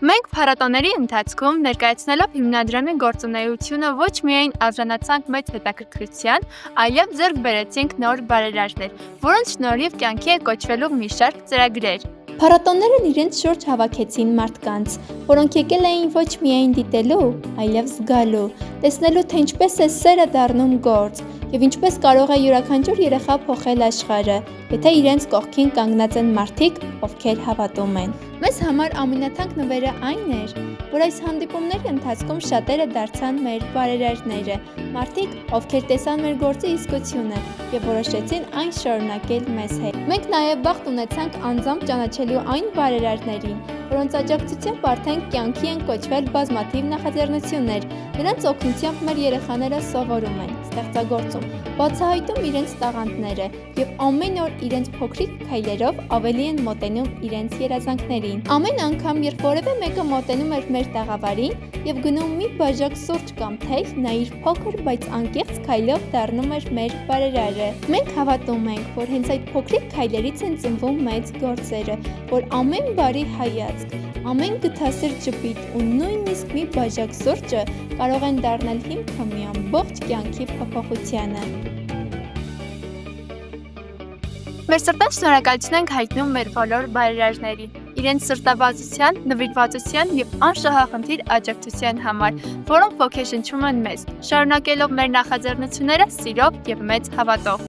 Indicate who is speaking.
Speaker 1: Մենք փառատոների ընթացքում ներկայացնելով հիմնադրամի գործունեությունը ոչ միայն արժանացանք մեծ հետաքրքրության, այլև ձեռք բերեցինք նոր բարերարներ, որոնց շնորհիվ կյանքի է կոչվելու մի շարք ծրագրեր։
Speaker 2: Փառատոներն իրենց շուրջ հավաքեցին մարդկանց, որոնք եկել էին ոչ միայն դիտելու, այլև զգալու, տեսնելու, թե ինչպես է սերը դառնում գործ, և ինչպես կարող է յուրաքանչյուր երեխա փոխել աշխարհը, եթե իրենց կողքին կանգնած են մարդիկ, ովքեր հավատում են։ Մեզ համար ամենաթանկ նվերը այն էր, որ այս հանդիպումների ընթացքում շատերը դարձան մեր բարերարները, մարդիկ, ովքեր տեսան մեր գործի իսկությունը և որոշեցին այն շարունակել մեզ հետ։ Մենք նաև բախտ ունեցանք անձամբ ճանաչելու այն բարերարներին, որոնց աջակցությամբ արդեն կյանքի են կոչվել բազմաթիվ նախաձեռնություններ, նրանց օգնությամբ մեր երեխաները սովորում են, ստեղծագործում, բացահայտում իրենց տաղանդները և ամեն օր իրենց փոքրիկ քայլերով ավելի են մոտենում իրենց երազանքներին։ Ամեն անգամ, երբ որևէ մեկը մոտենում էր մեր տաղավարին և գնում մի բաժակ սուրճ կամ թեյ, նա իր փոքր, բայց անկեղծ քայլով դառնում էր մեր բարերարը։ Մենք հավատում ենք, որ հենց այդ փոքրիկ քայլերից են ծնվում մեծ գործերը, որ ամեն բարի հայացք, ամեն գթասեր ճպիտ ու նույնիսկ մի բաժակ սուրճը կարող են դառնալ հիմքը մի ամբողջ կյանքի փոփոխությանը։
Speaker 1: Մեր սրտան շնորհակալություն ենք հայտնում մեր բոլոր բարերարներին, իրենց սրտաբացության, նվիրվածության և անշահախնդիր աջակցության համար, որոնք ոգեշնչում են մեզ, շարունակելով մեր նախաձեռնությունները սիրով և մեծ հավատով։